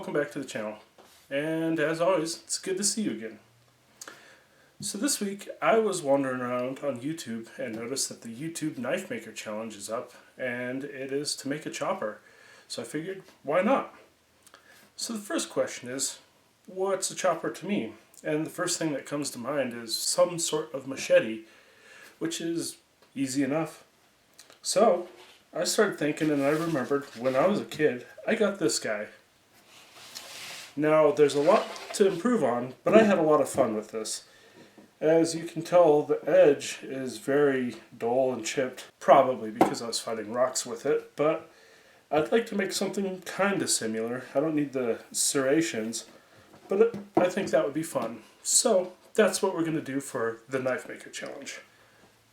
welcome back to the channel. And as always, it's good to see you again. So this week I was wandering around on YouTube and noticed that the YouTube Knife Maker Challenge is up, and it is to make a chopper. So I figured, why not? So the first question is, what's a chopper to me? And the first thing that comes to mind is some sort of machete, which is easy enough. So I started thinking, and I remembered when I was a kid, I got this guy. Now, there's a lot to improve on, but I had a lot of fun with this. As you can tell, the edge is very dull and chipped, probably because I was fighting rocks with it, but I'd like to make something kind of similar. I don't need the serrations, but I think that would be fun. So, that's what we're going to do for the Knife Maker Challenge.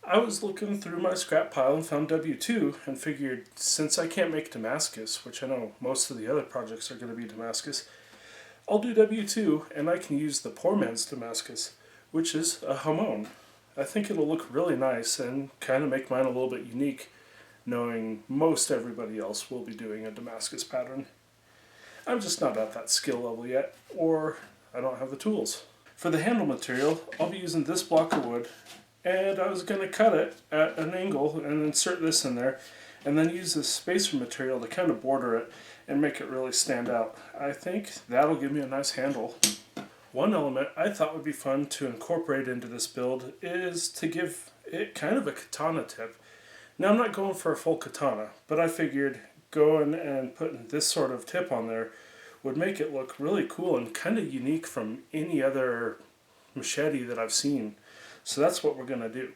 I was looking through my scrap pile and found W2 and figured, since I can't make Damascus, which I know most of the other projects are going to be Damascus, I'll do W2 and I can use the poor man's Damascus, which is a hamon. I think it'll look really nice and kind of make mine a little bit unique, knowing most everybody else will be doing a Damascus pattern. I'm just not at that skill level yet, or I don't have the tools. For the handle material, I'll be using this block of wood, and I was going to cut it at an angle and insert this in there, and then use this spacer material to kind of border it and make it really stand out. I think that'll give me a nice handle. One element I thought would be fun to incorporate into this build is to give it kind of a katana tip. Now, I'm not going for a full katana, but I figured going and putting this sort of tip on there would make it look really cool and kind of unique from any other machete that I've seen. So that's what we're going to do.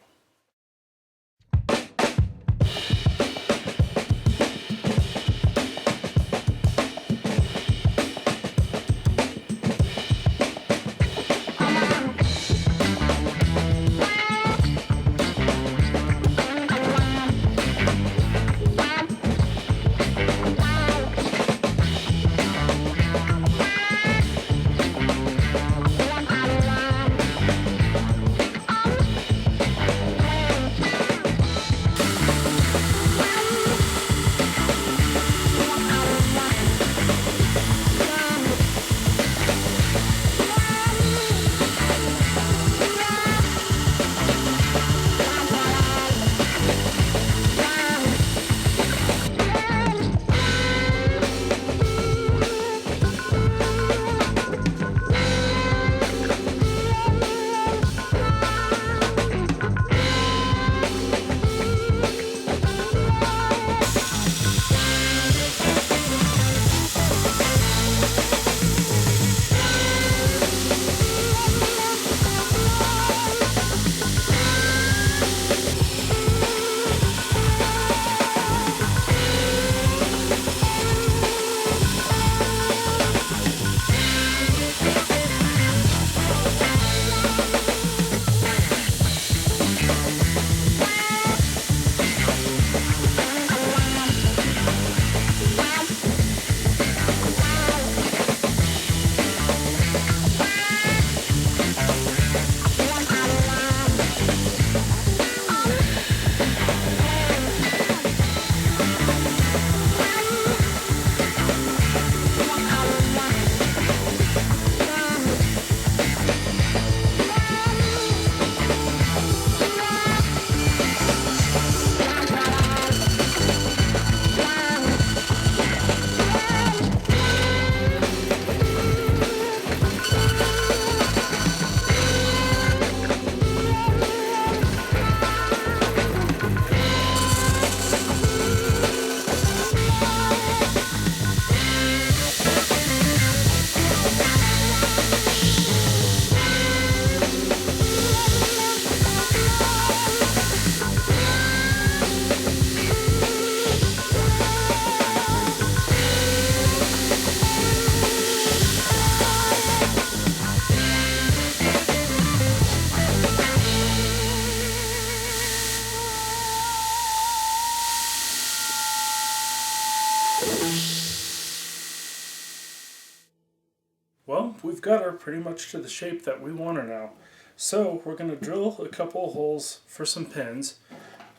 Well, we've got her pretty much to the shape that we want her now. So we're going to drill a couple of holes for some pins,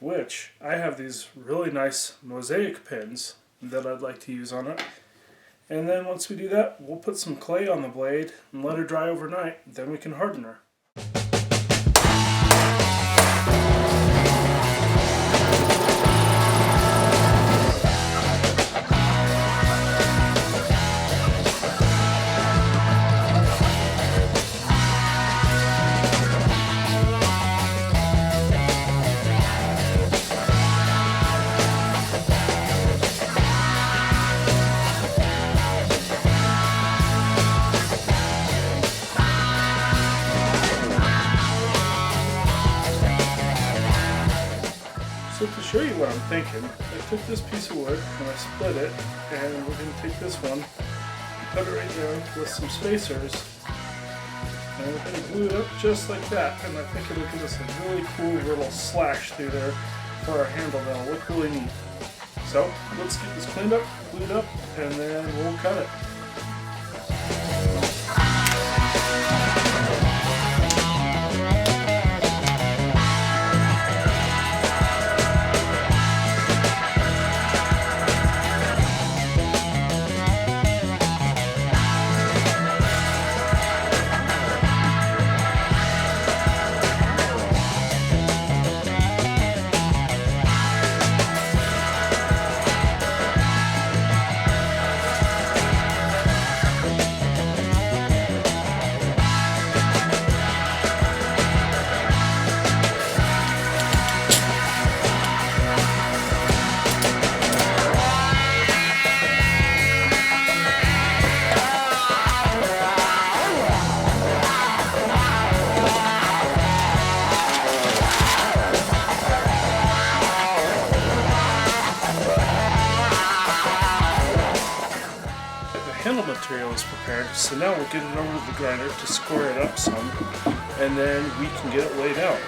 which I have these really nice mosaic pins that I'd like to use on it. And then once we do that, we'll put some clay on the blade and let her dry overnight. Then we can harden her. So to show you what I'm thinking, I took this piece of wood and I split it, and we're going to take this one, put it right there with some spacers, and we're going to glue it up just like that. And I think it'll give us a really cool little slash through there for our handle that'll look really neat. So let's get this cleaned up, glued up, and then we'll cut it. Handle material is prepared, so now we'll get it over to the grinder to square it up some, and then we can get it laid out.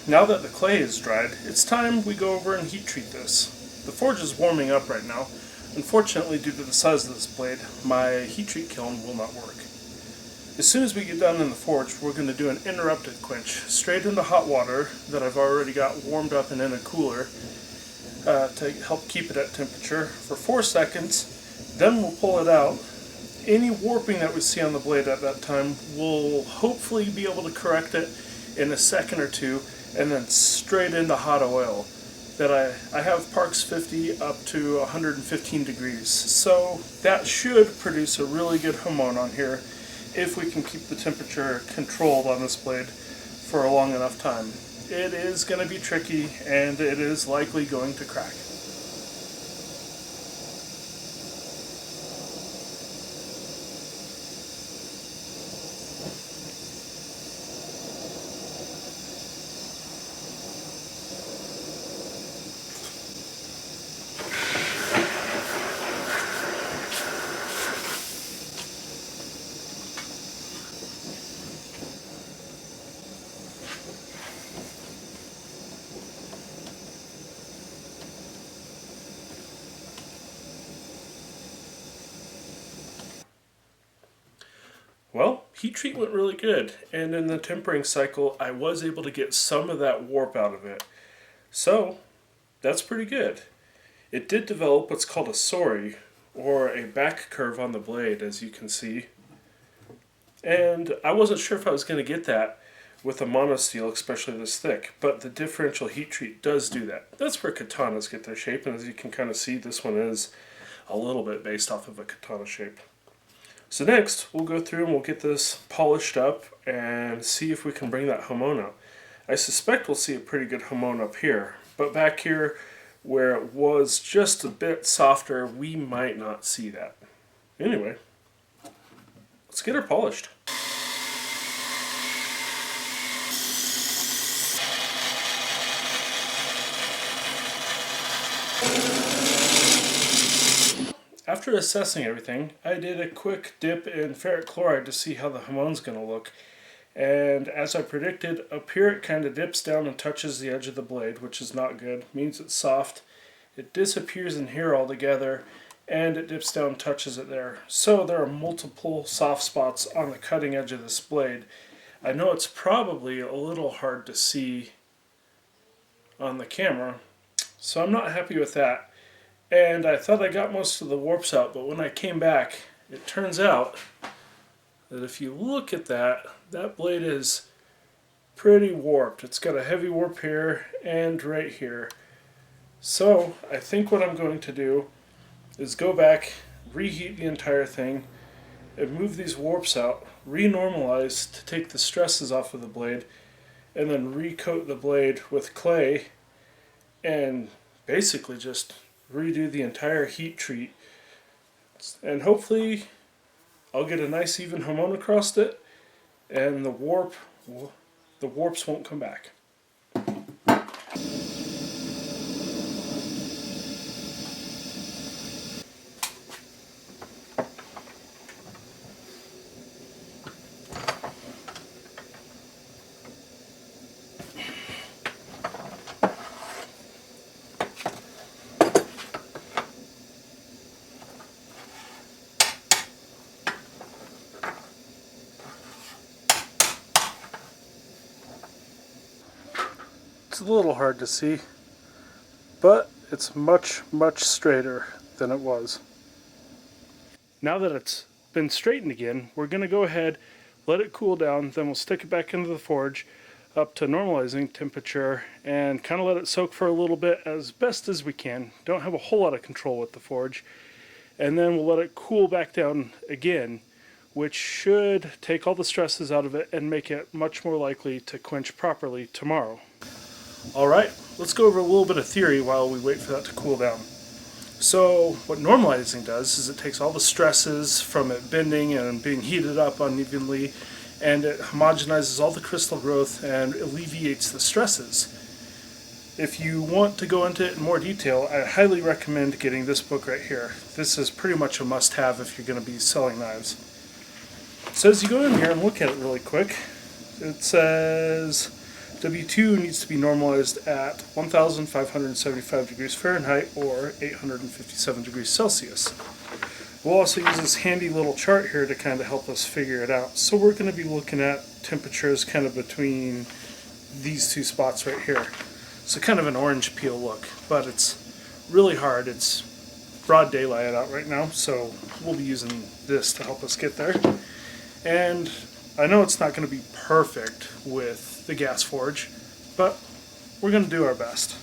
Now that the clay is dried, it's time we go over and heat treat this. The forge is warming up right now. Unfortunately, due to the size of this blade, my heat treat kiln will not work. As soon as we get down in the forge, we're going to do an interrupted quench, straight into hot water that I've already got warmed up and in a cooler to help keep it at temperature for 4 seconds. Then we'll pull it out. Any warping that we see on the blade at that time, we'll hopefully be able to correct it in a second or two, and then straight into hot oil. That I have Parks 50 up to 115 degrees. So that should produce a really good hamon on here if we can keep the temperature controlled on this blade for a long enough time. It is going to be tricky, and it is likely going to crack. Well, heat treat went really good, and in the tempering cycle I was able to get some of that warp out of it. So, that's pretty good. It did develop what's called a sori, or a back curve on the blade, as you can see. And I wasn't sure if I was going to get that, with a monosteel, especially this thick, but the differential heat treat does do that. That's where katanas get their shape, and as you can kind of see, this one is a little bit based off of a katana shape. So next, we'll go through and we'll get this polished up and see if we can bring that hamon out. I suspect we'll see a pretty good hamon up here, but back here where it was just a bit softer, we might not see that. Anyway, let's get her polished. After assessing everything, I did a quick dip in ferric chloride to see how the hamon's going to look. And as I predicted, up here it kind of dips down and touches the edge of the blade, which is not good. Means it's soft. It disappears in here altogether, and it dips down and touches it there. So there are multiple soft spots on the cutting edge of this blade. I know it's probably a little hard to see on the camera, so I'm not happy with that. And I thought I got most of the warps out, but when I came back, it turns out that if you look at that, that blade is pretty warped. It's got a heavy warp here and right here. So I think what I'm going to do is go back, reheat the entire thing, and move these warps out, renormalize to take the stresses off of the blade, and then recoat the blade with clay, and basically just redo the entire heat treat, and hopefully I'll get a nice even hamon across it, and the warps won't come back. It's a little hard to see, but it's much straighter than it was. Now that it's been straightened again, we're going to go ahead, let it cool down, then we'll stick it back into the forge up to normalizing temperature and kind of let it soak for a little bit as best as we can. Don't have a whole lot of control with the forge. And then we'll let it cool back down again, which should take all the stresses out of it and make it much more likely to quench properly tomorrow. Alright, let's go over a little bit of theory while we wait for that to cool down. So what normalizing does is it takes all the stresses from it bending and being heated up unevenly, and it homogenizes all the crystal growth and alleviates the stresses. If you want to go into it in more detail, I highly recommend getting this book right here. This is pretty much a must-have if you're going to be selling knives. So as you go in here and look at it really quick, it says W2 needs to be normalized at 1,575 degrees Fahrenheit or 857 degrees Celsius. We'll also use this handy little chart here to kind of help us figure it out. So we're going to be looking at temperatures kind of between these two spots right here. So kind of an orange peel look, but it's really hard. It's broad daylight out right now, so we'll be using this to help us get there. And I know it's not going to be perfect with the gas forge, but we're going to do our best.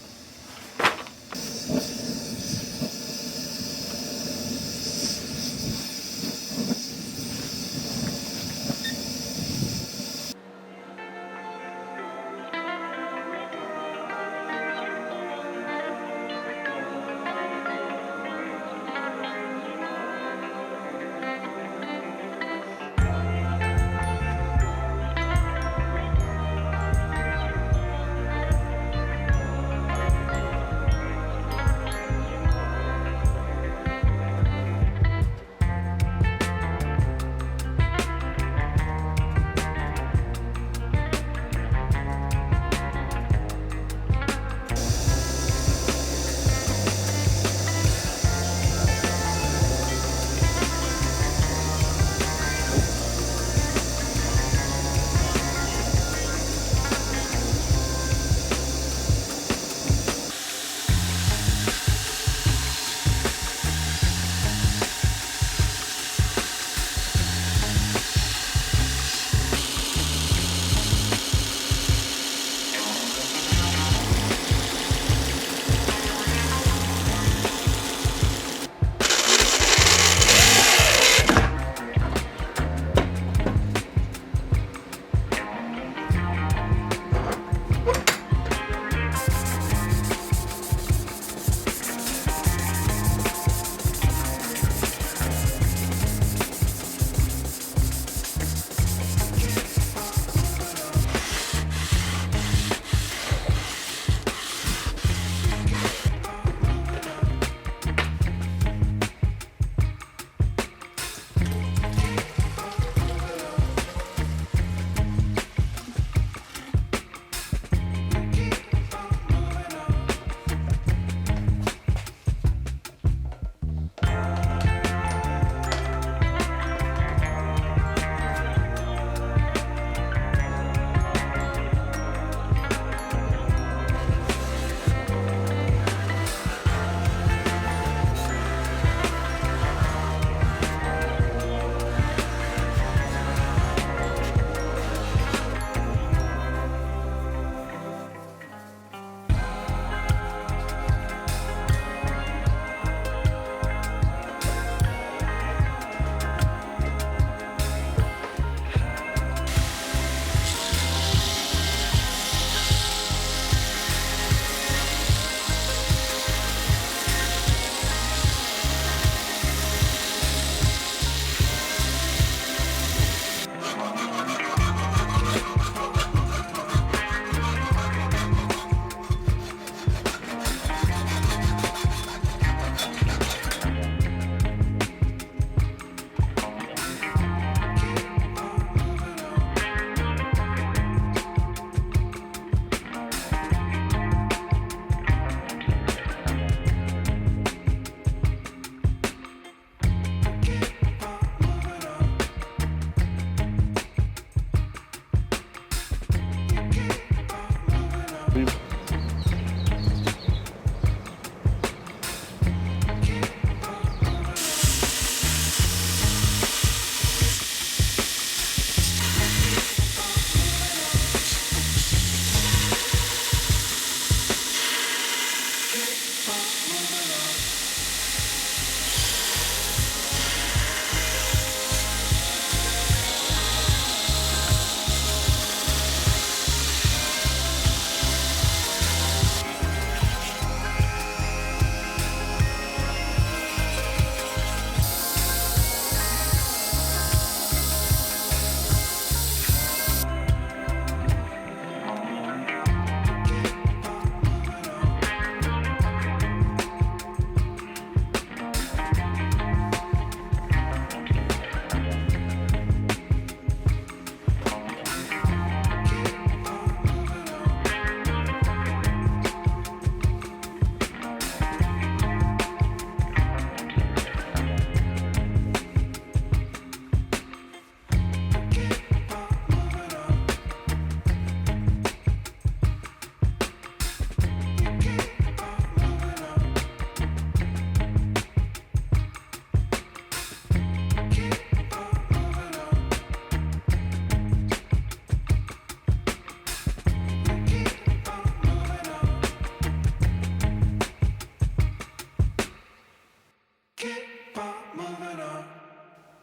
Keep on moving on.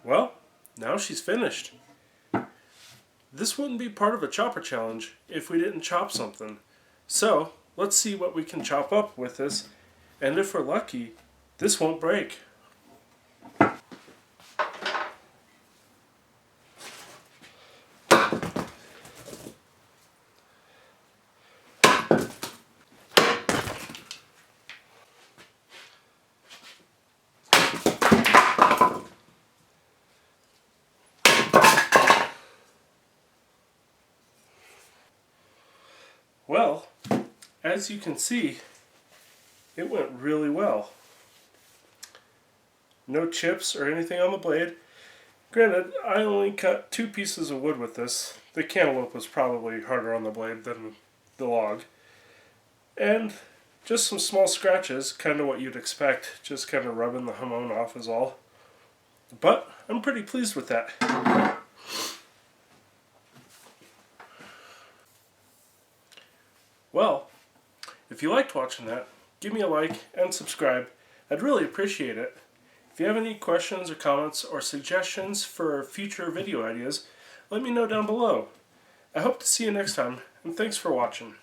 Well, now she's finished. This wouldn't be part of a chopper challenge if we didn't chop something. So, let's see what we can chop up with this, and if we're lucky, this won't break. Well, as you can see, it went really well. No chips or anything on the blade. Granted, I only cut 2 pieces of wood with this. The cantaloupe was probably harder on the blade than the log. And just some small scratches, kind of what you'd expect, just kind of rubbing the hamon off is all. But I'm pretty pleased with that. Well, if you liked watching that, give me a like and subscribe. I'd really appreciate it. If you have any questions or comments or suggestions for future video ideas, let me know down below. I hope to see you next time, and thanks for watching.